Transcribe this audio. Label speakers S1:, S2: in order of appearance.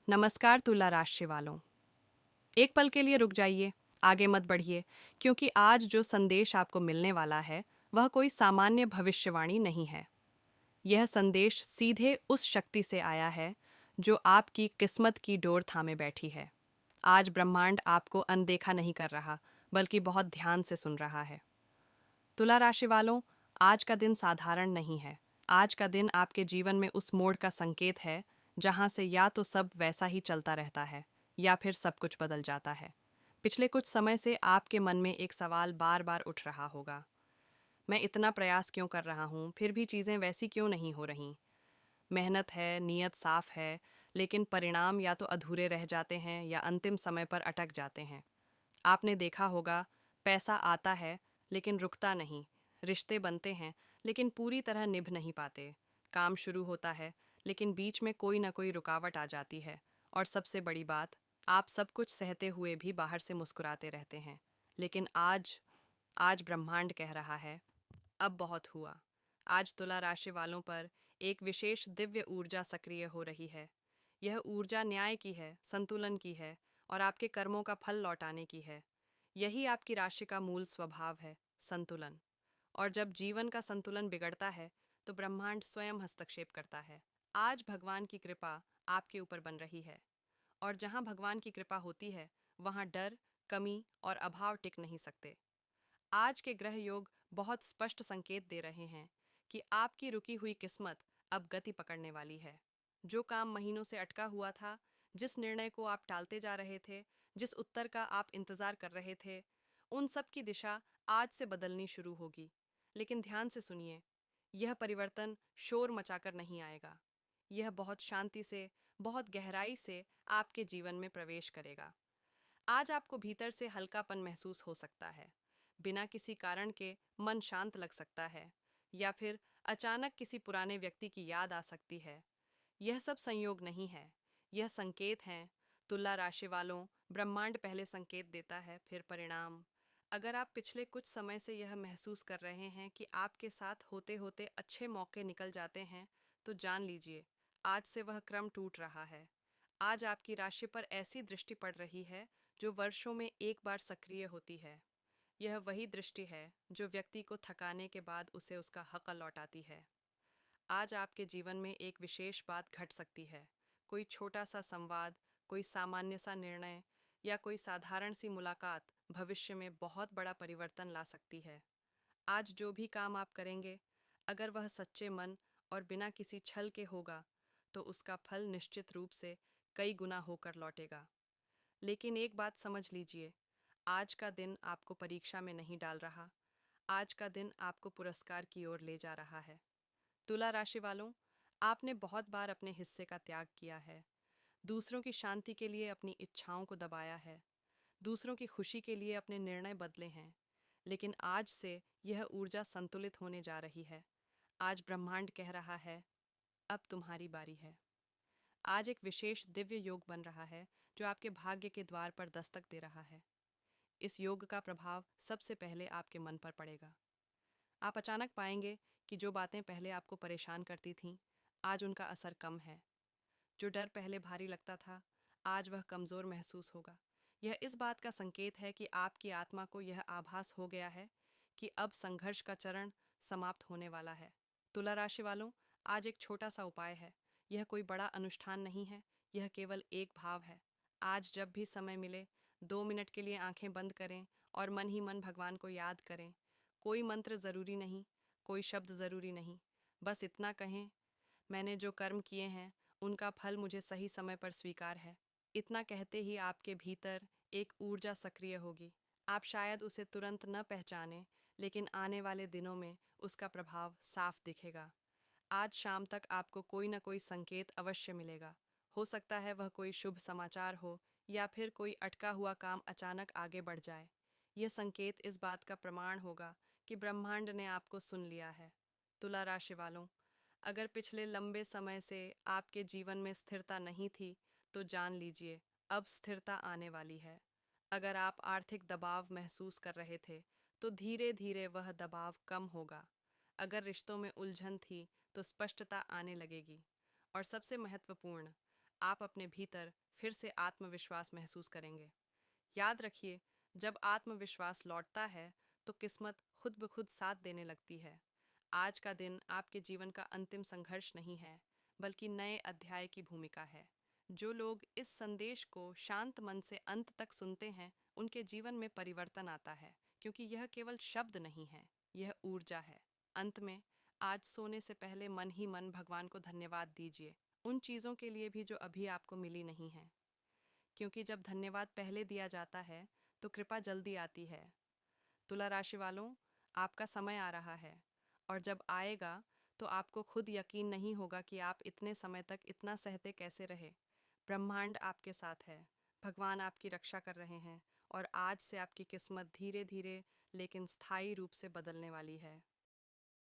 S1: नमस्कार तुला राशि वालों। एक पल के लिए रुक जाइए, आगे मत बढ़िए, क्योंकि आज जो संदेश आपको मिलने वाला है वह कोई सामान्य भविष्यवाणी नहीं है। यह संदेश सीधे उस शक्ति से आया है जो आपकी किस्मत की डोर थामे बैठी है। आज ब्रह्मांड आपको अनदेखा नहीं कर रहा, बल्कि बहुत ध्यान से सुन रहा है। तुला राशि वालों, आज का दिन साधारण नहीं है। आज का दिन आपके जीवन में उस मोड़ का संकेत है जहां से या तो सब वैसा ही चलता रहता है या फिर सब कुछ बदल जाता है। पिछले कुछ समय से आपके मन में एक सवाल बार बार उठ रहा होगा। मैं इतना प्रयास क्यों कर रहा हूँ, फिर भी चीज़ें वैसी क्यों नहीं हो रहीं? मेहनत है, नीयत साफ है, लेकिन परिणाम या तो अधूरे रह जाते हैं या अंतिम समय पर अटक जाते हैं। आपने देखा होगा, पैसा आता है लेकिन रुकता नहीं, रिश्ते बनते हैं लेकिन पूरी तरह निभ नहीं पाते, काम शुरू होता है लेकिन बीच में कोई ना कोई रुकावट आ जाती है, और सबसे बड़ी बात, आप सब कुछ सहते हुए भी बाहर से मुस्कुराते रहते हैं। लेकिन आज आज ब्रह्मांड कह रहा है, अब बहुत हुआ। आज तुला राशि वालों पर एक विशेष दिव्य ऊर्जा सक्रिय हो रही है। यह ऊर्जा न्याय की है, संतुलन की है, और आपके कर्मों का फल लौटाने की है। यही आपकी राशि का मूल स्वभाव है, संतुलन। और जब जीवन का संतुलन बिगड़ता है तो ब्रह्मांड स्वयं हस्तक्षेप करता है। आज भगवान की कृपा आपके ऊपर बन रही है, और जहाँ भगवान की कृपा होती है वहाँ डर, कमी और अभाव टिक नहीं सकते। आज के ग्रह योग बहुत स्पष्ट संकेत दे रहे हैं कि आपकी रुकी हुई किस्मत अब गति पकड़ने वाली है। जो काम महीनों से अटका हुआ था, जिस निर्णय को आप टालते जा रहे थे, जिस उत्तर का आप इंतजार कर रहे थे, उन सब की दिशा आज से बदलनी शुरू होगी। लेकिन ध्यान से सुनिए, यह परिवर्तन शोर मचाकर नहीं आएगा। यह बहुत शांति से, बहुत गहराई से आपके जीवन में प्रवेश करेगा। आज आपको भीतर से हल्कापन महसूस हो सकता है। बिना किसी कारण के मन शांत लग सकता है, या फिर अचानक किसी पुराने व्यक्ति की याद आ सकती है। यह सब संयोग नहीं है, यह संकेत हैं। तुला राशि वालों, ब्रह्मांड पहले संकेत देता है, फिर परिणाम। अगर आप पिछले कुछ समय से यह महसूस कर रहे हैं कि आपके साथ होते होते अच्छे मौके निकल जाते हैं, तो जान लीजिए, आज से वह क्रम टूट रहा है। आज आपकी राशि पर ऐसी दृष्टि पड़ रही है जो वर्षों में एक बार सक्रिय होती है। यह वही दृष्टि है जो व्यक्ति को थकाने के बाद उसे उसका हक लौटाती है। आज आपके जीवन में एक विशेष बात घट सकती है। कोई छोटा सा संवाद, कोई सामान्य सा निर्णय, या कोई साधारण सी मुलाकात भविष्य में बहुत बड़ा परिवर्तन ला सकती है। आज जो भी काम आप करेंगे, अगर वह सच्चे मन और बिना किसी छल के होगा, तो उसका फल निश्चित रूप से कई गुना होकर लौटेगा। लेकिन एक बात समझ लीजिए, आज का दिन आपको परीक्षा में नहीं डाल रहा, आज का दिन आपको पुरस्कार की ओर ले जा रहा है। तुला राशि वालों, आपने बहुत बार अपने हिस्से का त्याग किया है, दूसरों की शांति के लिए अपनी इच्छाओं को दबाया है, दूसरों की खुशी के लिए अपने निर्णय बदले हैं। लेकिन आज से यह ऊर्जा संतुलित होने जा रही है। आज ब्रह्मांड कह रहा है, अब तुम्हारी बारी है। आज एक विशेष दिव्य योग बन रहा है जो आपके भाग्य के द्वार पर दस्तक दे रहा है। इस योग का प्रभाव सबसे पहले आपके मन पर पड़ेगा। आप अचानक पाएंगे कि जो बातें पहले आपको परेशान करती थीं, आज उनका असर कम है। जो डर पहले भारी लगता था, आज वह कमज़ोर महसूस होगा। यह इस बात का संकेत है कि आपकी आत्मा को यह आभास हो गया है कि अब संघर्ष का चरण समाप्त होने वाला है। तुला राशि वालों, आज एक छोटा सा उपाय है। यह कोई बड़ा अनुष्ठान नहीं है, यह केवल एक भाव है। आज जब भी समय मिले, 2 मिनट के लिए आंखें बंद करें और मन ही मन भगवान को याद करें। कोई मंत्र ज़रूरी नहीं, कोई शब्द ज़रूरी नहीं, बस इतना कहें, मैंने जो कर्म किए हैं उनका फल मुझे सही समय पर स्वीकार है। इतना कहते ही आपके भीतर एक ऊर्जा सक्रिय होगी। आप शायद उसे तुरंत न पहचानें, लेकिन आने वाले दिनों में उसका प्रभाव साफ दिखेगा। आज शाम तक आपको कोई न कोई संकेत अवश्य मिलेगा। हो सकता है वह कोई शुभ समाचार हो, या फिर कोई अटका हुआ काम अचानक आगे बढ़ जाए। यह संकेत इस बात का प्रमाण होगा कि ब्रह्मांड ने आपको सुन लिया है। तुला राशि वालों, अगर पिछले लंबे समय से आपके जीवन में स्थिरता नहीं थी, तो जान लीजिए, अब स्थिरता आने वाली है। अगर आप आर्थिक दबाव महसूस कर रहे थे, तो धीरे धीरे वह दबाव कम होगा। अगर रिश्तों में उलझन थी, तो स्पष्टता आने लगेगी। और सबसे महत्वपूर्ण, आप अपने भीतर फिर से आत्मविश्वास महसूस करेंगे। याद रखिए, जब आत्मविश्वास लौटता है तो किस्मत खुद ब खुद साथ देने लगती है। आज का दिन आपके जीवन का अंतिम संघर्ष नहीं है, बल्कि नए अध्याय की भूमिका है। जो लोग इस संदेश को शांत मन से अंत तक सुनते हैं, उनके जीवन में परिवर्तन आता है, क्योंकि यह केवल शब्द नहीं है, यह ऊर्जा है। अंत में, आज सोने से पहले मन ही मन भगवान को धन्यवाद दीजिए, उन चीज़ों के लिए भी जो अभी आपको मिली नहीं हैं, क्योंकि जब धन्यवाद पहले दिया जाता है तो कृपा जल्दी आती है। तुला राशि वालों, आपका समय आ रहा है, और जब आएगा तो आपको खुद यकीन नहीं होगा कि आप इतने समय तक इतना सहते कैसे रहे। ब्रह्मांड आपके साथ है, भगवान आपकी रक्षा कर रहे हैं, और आज से आपकी किस्मत धीरे धीरे लेकिन स्थायी रूप से बदलने वाली है।